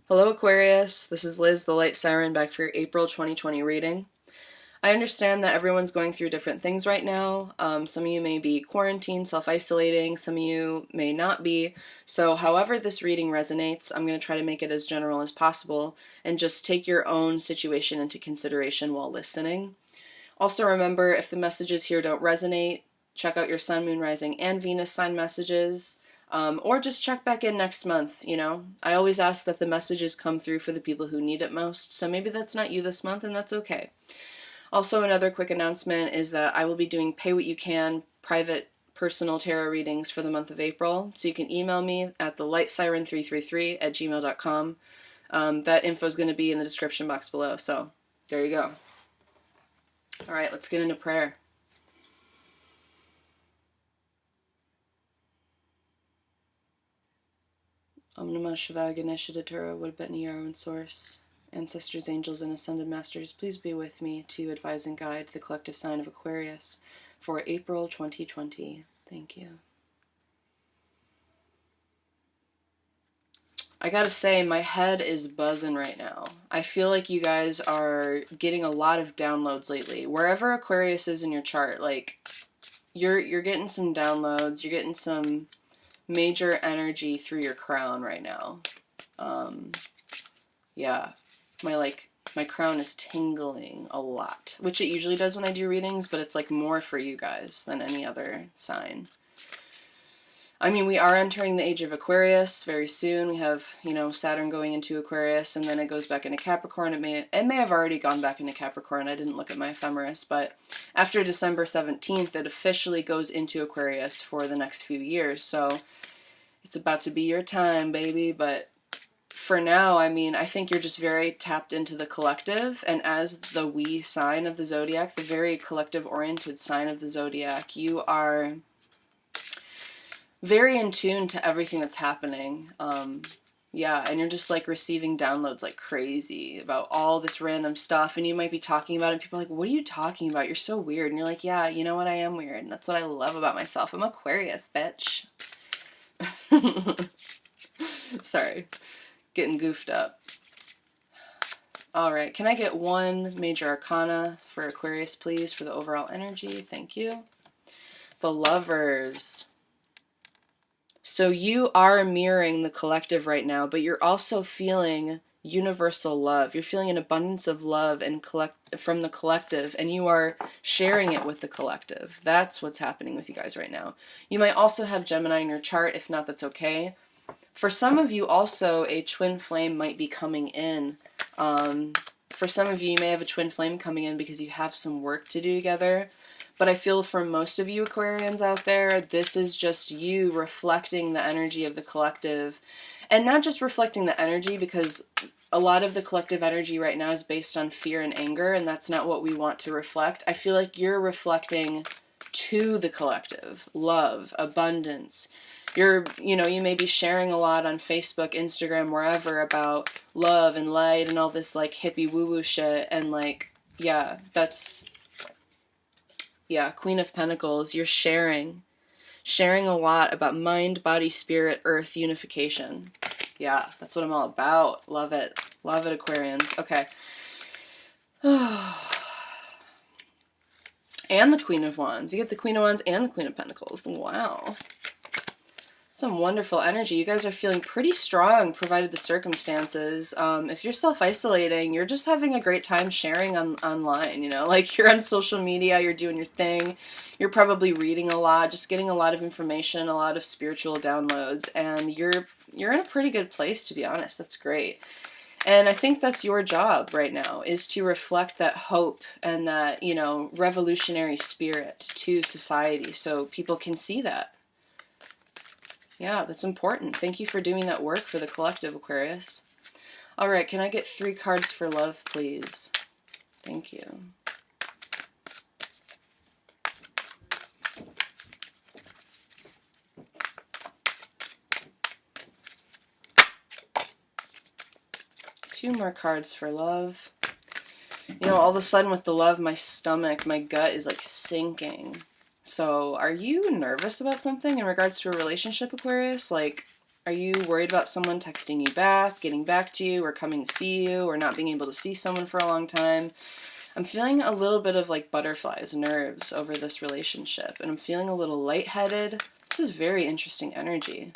Hello Aquarius, this is Liz, the Light Siren, back for your April 2020 reading. I understand that everyone's going through different things right now. Some of you may be quarantined, self-isolating, some of you may not be. So however this reading resonates, I'm going to try to make it as general as possible and just take your own situation into consideration while listening. Also remember, if the messages here don't resonate, check out your Sun, Moon, Rising, and Venus sign messages. Or just check back in next month, you know. I always ask that the messages come through for the people who need it most, so maybe that's not you this month, and that's okay. Also, another quick announcement is that I will be doing Pay What You Can private personal tarot readings for the month of April, so you can email me at thelightsirens333@gmail.com. That info is going to be in the description box below, so there you go. Alright, let's get into prayer. Om Namah Shivaya Ganesha Datura Woodbetni Yarwin Source. Ancestors, angels, and ascended masters, please be with me to advise and guide the collective sign of Aquarius for April 2020. Thank you. I gotta say, my head is buzzing right now. I feel like you guys are getting a lot of downloads lately. Wherever Aquarius is in your chart, like, you're getting some downloads, you're getting some major energy through your crown right now. Yeah, my crown is tingling a lot, which it usually does when I do readings, but it's like more for you guys than any other sign. I mean, we are entering the age of Aquarius very soon. We have, you know, Saturn going into Aquarius, and then it goes back into Capricorn. It may have already gone back into Capricorn. I didn't look at my ephemeris, but after December 17th, it officially goes into Aquarius for the next few years. So it's about to be your time, baby. But for now, I mean, I think you're just very tapped into the collective, and as the we sign of the zodiac, the very collective-oriented sign of the zodiac, you are very in tune to everything that's happening. Yeah, and you're just like receiving downloads like crazy about all this random stuff, and you might be talking about it, and people are like, what are you talking about? You're so weird. And you're like, yeah, you know what? I am weird, and that's what I love about myself. I'm Aquarius, bitch. Sorry, getting goofed up. Alright, can I get one major arcana for Aquarius, please, for the overall energy? Thank you. The Lovers. So you are mirroring the collective right now, but you're also feeling universal love. You're feeling an abundance of love and from the collective, and you are sharing it with the collective. That's what's happening with you guys right now. You might also have Gemini in your chart. If not, that's okay. For some of you also, a twin flame might be coming in. For some of you, you may have a twin flame coming in because you have some work to do together. But I feel for most of you Aquarians out there, this is just you reflecting the energy of the collective. And not just reflecting the energy, because a lot of the collective energy right now is based on fear and anger, and that's not what we want to reflect. I feel like you're reflecting to the collective love, abundance. You may be sharing a lot on Facebook, Instagram, wherever about love and light and all this like hippie woo-woo shit, and like, yeah, that's... Yeah, Queen of Pentacles, you're sharing a lot about mind, body, spirit, earth unification. Yeah, that's what I'm all about. Love it. Love it, Aquarians. Okay. And the Queen of Wands. You get the Queen of Wands and the Queen of Pentacles. Wow. Some wonderful energy. You guys are feeling pretty strong, provided the circumstances. If you're self-isolating, you're just having a great time sharing online, you know? Like, you're on social media, you're doing your thing, you're probably reading a lot, just getting a lot of information, a lot of spiritual downloads, and you're in a pretty good place, to be honest. That's great. And I think that's your job right now, is to reflect that hope and that, you know, revolutionary spirit to society so people can see that. Yeah, that's important. Thank you for doing that work for the collective, Aquarius. Alright, can I get 3 cards for love, please? Thank you. Two more cards for love. You know, all of a sudden with the love, my stomach, my gut is like sinking. So, are you nervous about something in regards to a relationship, Aquarius? Like, Are you worried about someone texting you back, getting back to you, or coming to see you, or not being able to see someone for a long time? I'm feeling a little bit of like butterflies, nerves over this relationship, and I'm feeling a little lightheaded. This is very interesting energy.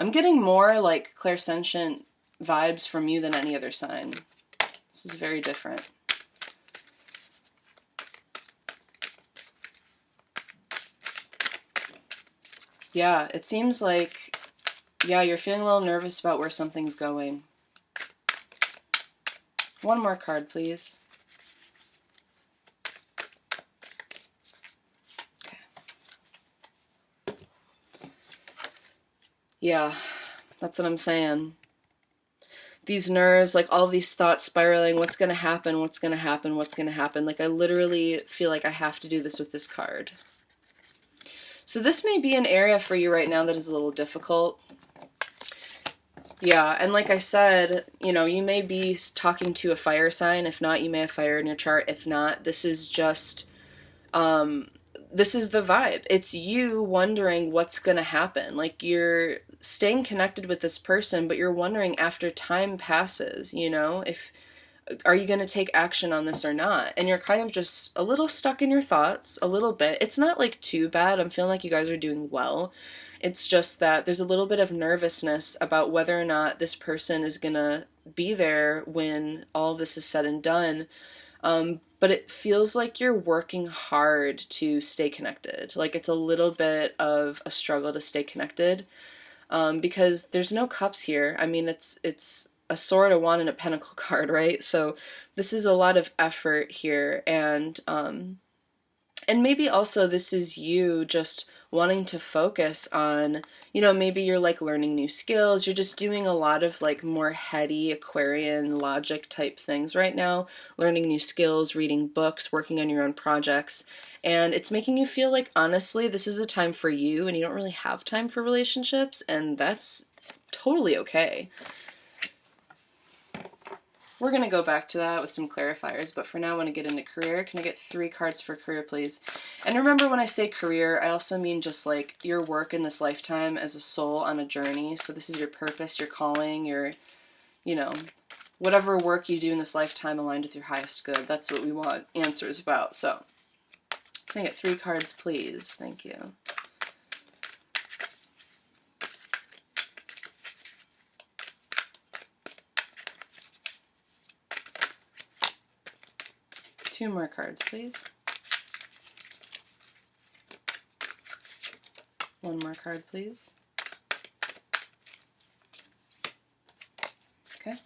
I'm getting more like clairsentient vibes from you than any other sign. This is very different. Yeah, it seems like, yeah, you're feeling a little nervous about where something's going. One more card, please. Okay. Yeah, that's what I'm saying. These nerves, like all these thoughts spiraling, what's going to happen, what's going to happen, what's going to happen. Like I literally feel like I have to do this with this card. So this may be an area for you right now that is a little difficult. Yeah, and like I said, you know, you may be talking to a fire sign. If not, you may have fire in your chart. If not, this is just, this is the vibe. It's you wondering what's going to happen. Like you're staying connected with this person, but you're wondering after time passes, you know, if, are you going to take action on this or not? And you're kind of just a little stuck in your thoughts, a little bit. It's not like too bad. I'm feeling like you guys are doing well. It's just that there's a little bit of nervousness about whether or not this person is going to be there when all of this is said and done. But it feels like you're working hard to stay connected. Like it's a little bit of a struggle to stay connected, because there's no cups here. I mean, it's a sword, a wand, and a pentacle card, right? So this is a lot of effort here, and maybe also this is you just wanting to focus on, you know, maybe you're like learning new skills, you're just doing a lot of like more heady Aquarian logic type things right now, learning new skills, reading books, working on your own projects, and it's making you feel like, honestly, this is a time for you, and you don't really have time for relationships, and that's totally okay. We're going to go back to that with some clarifiers, but for now I want to get into career. Can I get 3 cards for career, please? And remember, when I say career, I also mean just like your work in this lifetime as a soul on a journey. So this is your purpose, your calling, your, you know, whatever work you do in this lifetime aligned with your highest good. That's what we want answers about. So can I get 3 cards, please? Thank you. Two more cards, please. One more card, please. Okay.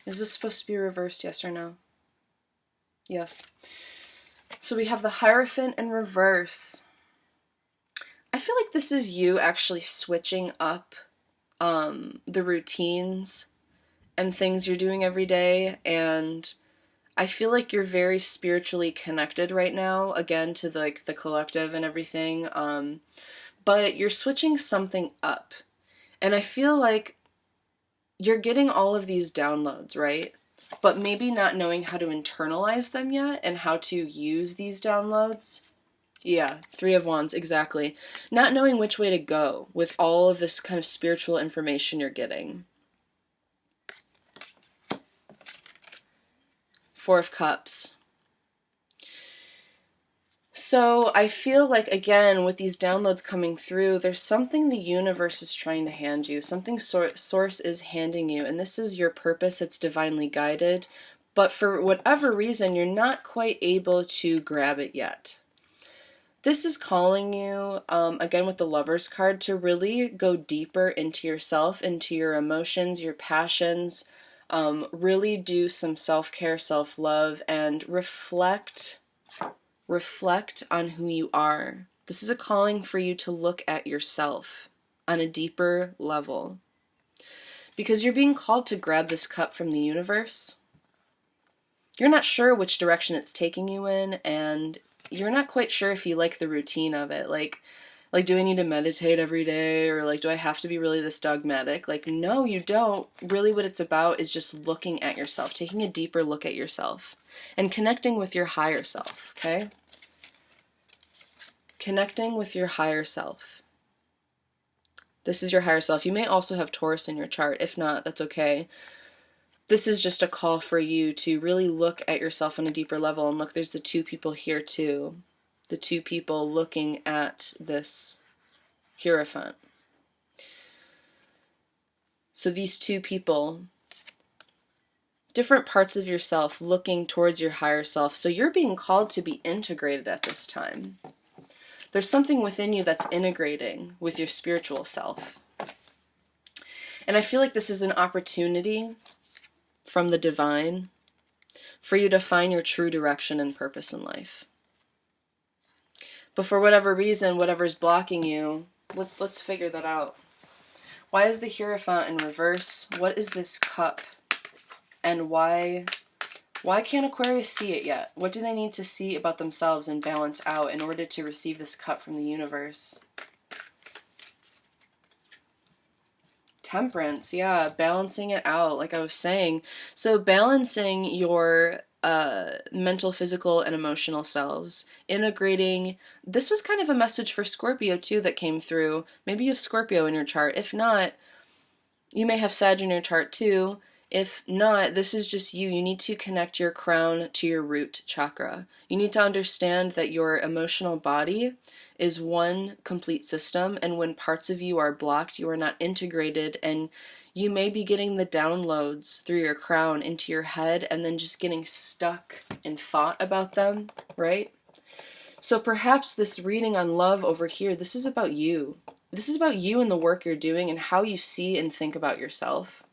Is this supposed to be reversed, yes or no? Yes. So we have the Hierophant in reverse. I feel like this is you actually switching up the routines and things you're doing every day, and I feel like you're very spiritually connected right now, again, to the collective and everything, but you're switching something up, and I feel like you're getting all of these downloads, right? But maybe not knowing how to internalize them yet and how to use these downloads. Yeah, 3 of Wands, exactly. Not knowing which way to go with all of this kind of spiritual information you're getting. 4 of Cups. So I feel like, again, with these downloads coming through, there's something the universe is trying to hand you, something source is handing you, and this is your purpose. It's divinely guided, but for whatever reason, you're not quite able to grab it yet. This is calling you, again with the Lover's card, to really go deeper into yourself, into your emotions, your passions, really do some self-care, self-love, and reflect on who you are. This is a calling for you to look at yourself on a deeper level, because you're being called to grab this cup from the universe. You're not sure which direction it's taking you in, and you're not quite sure if you like the routine of it. Like, Like, do I need to meditate every day? Or, like, do I have to be really this dogmatic? Like, no, you don't. Really what it's about is just looking at yourself, taking a deeper look at yourself, and connecting with your higher self, okay? Connecting with your higher self. This is your higher self. You may also have Taurus in your chart. If not, that's okay. This is just a call for you to really look at yourself on a deeper level. And look, there's the two people here too. The two people looking at this Hierophant. So these two people, different parts of yourself looking towards your higher self. So you're being called to be integrated at this time. There's something within you that's integrating with your spiritual self. And I feel like this is an opportunity from the divine for you to find your true direction and purpose in life. But for whatever reason, whatever's blocking you, let's figure that out. Why is the Hierophant in reverse? What is this cup? And why can't Aquarius see it yet? What do they need to see about themselves and balance out in order to receive this cup from the universe? Temperance, yeah, balancing it out, like I was saying. So balancing your mental, physical, and emotional selves. Integrating. This was kind of a message for Scorpio too that came through. Maybe you have Scorpio in your chart. If not, you may have Sag in your chart too. If not, this is just you. You need to connect your crown to your root chakra. You need to understand that your emotional body is one complete system, and when parts of you are blocked, you are not integrated, and you may be getting the downloads through your crown into your head and then just getting stuck in thought about them, right? So perhaps this reading on love over here, this is about you. This is about you and the work you're doing and how you see and think about yourself.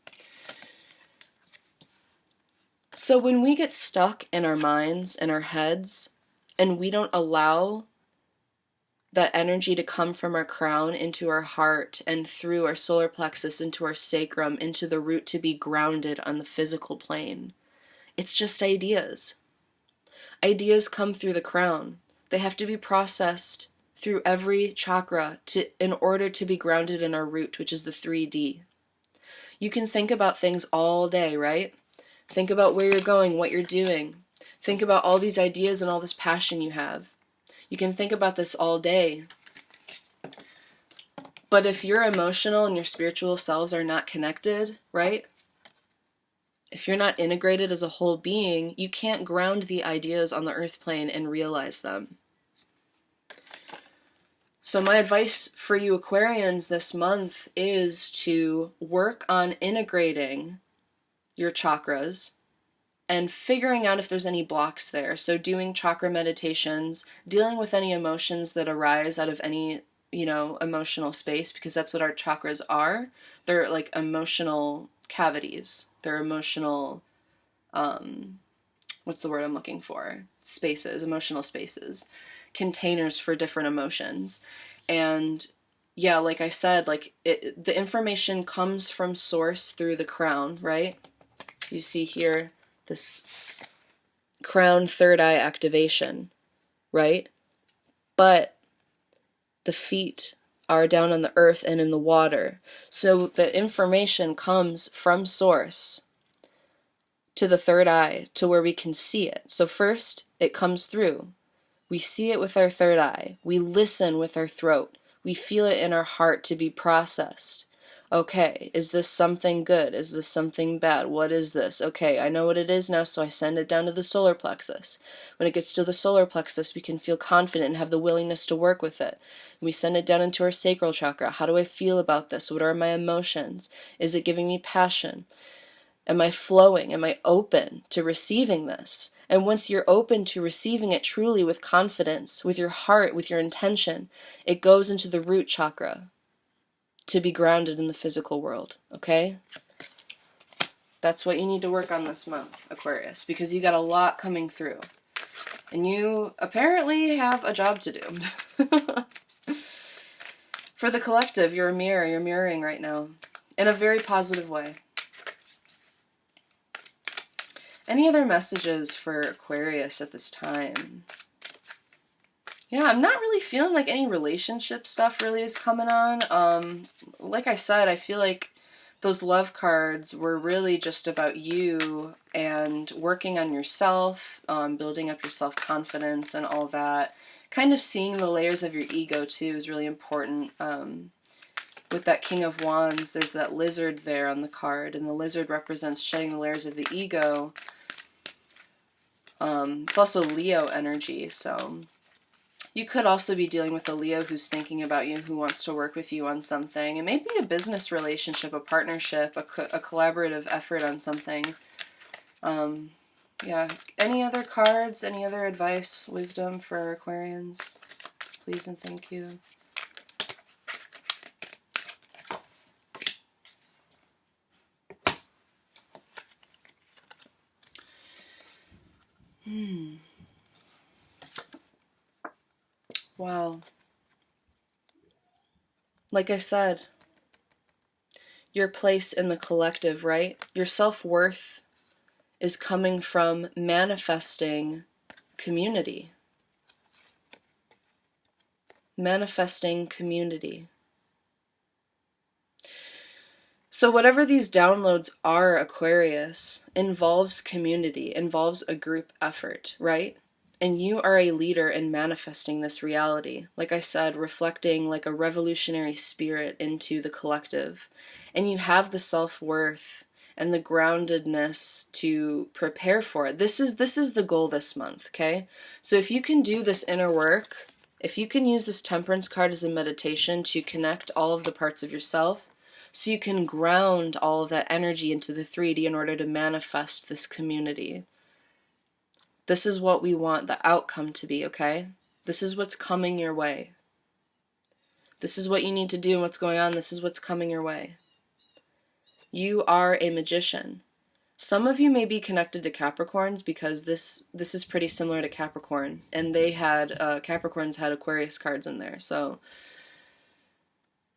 So when we get stuck in our minds and our heads, and we don't allow that energy to come from our crown into our heart and through our solar plexus into our sacrum, into the root to be grounded on the physical plane, it's just ideas. Ideas come through the crown. They have to be processed through every chakra in order to be grounded in our root, which is the 3D. You can think about things all day, right? Think about where you're going, what you're doing. Think about all these ideas and all this passion you have. You can think about this all day. But if your emotional and your spiritual selves are not connected, right? If you're not integrated as a whole being, you can't ground the ideas on the earth plane and realize them. So my advice for you Aquarians this month is to work on integrating your chakras and figuring out if there's any blocks there. So doing chakra meditations, dealing with any emotions that arise out of any, emotional space, because that's what our chakras are. They're like emotional cavities. They're emotional, what's the word I'm looking for? Spaces, emotional spaces, containers for different emotions. And yeah, like I said, the information comes from source through the crown, right? So you see here, this crown third eye activation, right? But the feet are down on the earth and in the water. So the information comes from source to the third eye, to where we can see it. So first, it comes through. We see it with our third eye. We listen with our throat. We feel it in our heart to be processed. Okay, is this something good? Is this something bad? What is this? Okay, I know what it is now, so I send it down to the solar plexus. When it gets to the solar plexus, we can feel confident and have the willingness to work with it. We send it down into our sacral chakra. How do I feel about this? What are my emotions? Is it giving me passion? Am I flowing? Am I open to receiving this? And once you're open to receiving it truly with confidence, with your heart, with your intention, it goes into the root chakra to be grounded in the physical world, okay? That's what you need to work on this month, Aquarius, because you got a lot coming through. And you apparently have a job to do. For the collective, you're a mirror. You're mirroring right now in a very positive way. Any other messages for Aquarius at this time? Yeah, I'm not really feeling like any relationship stuff really is coming on. Like I said, I feel like those love cards were really just about you and working on yourself, building up your self-confidence and all that. Kind of seeing the layers of your ego too is really important. With that King of Wands, there's that lizard there on the card, and the lizard represents shedding the layers of the ego. It's also Leo energy, so you could also be dealing with a Leo who's thinking about you, who wants to work with you on something. It may be a business relationship, a partnership, a collaborative effort on something. Yeah. Any other cards? Any other advice, wisdom for Aquarians? Please and thank you. Wow. Like I said, your place in the collective, right? Your self-worth is coming from manifesting community. Manifesting community. So whatever these downloads are, Aquarius, involves community, involves a group effort, right? And you are a leader in manifesting this reality. Like I said, reflecting like a revolutionary spirit into the collective. And you have the self-worth and the groundedness to prepare for it. This is the goal this month, okay? So if you can do this inner work, if you can use this Temperance card as a meditation to connect all of the parts of yourself, so you can ground all of that energy into the 3D in order to manifest this community. This is what we want the outcome to be, okay? This is what's coming your way. This is what you need to do and what's going on. This is what's coming your way. You are a magician. Some of you may be connected to Capricorns because this is pretty similar to Capricorn. And they had, Capricorns had Aquarius cards in there, so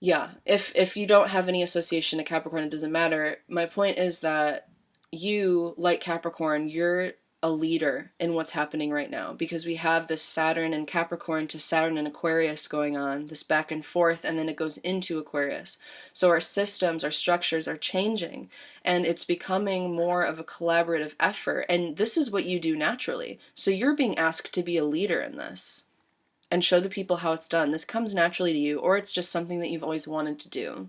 yeah, if you don't have any association to Capricorn, it doesn't matter. My point is that you, like Capricorn, you're a leader in what's happening right now, because we have this Saturn and Capricorn to Saturn and Aquarius going on, this back and forth, and then it goes into Aquarius. So our systems, our structures are changing, and it's becoming more of a collaborative effort, and this is what you do naturally. So you're being asked to be a leader in this and show the people how it's done. This comes naturally to you, or it's just something that you've always wanted to do.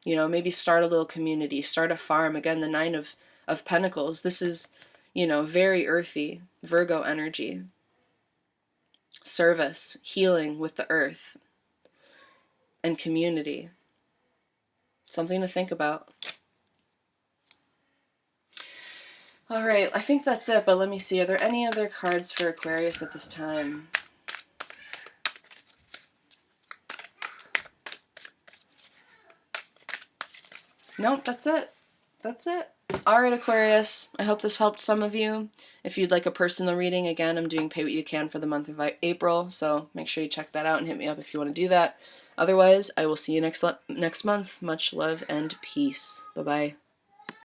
You know, maybe start a little community, start a farm. Again, the Nine of Pentacles. This is, you know, very earthy, Virgo energy. Service, healing with the earth, and community. Something to think about. All right, I think that's it, but let me see. Are there any other cards for Aquarius at this time? Nope, that's it. That's it. Alright, Aquarius, I hope this helped some of you. If you'd like a personal reading, again, I'm doing Pay What You Can for the month of April, so make sure you check that out and hit me up if you want to do that. Otherwise, I will see you next month. Much love and peace. Bye-bye.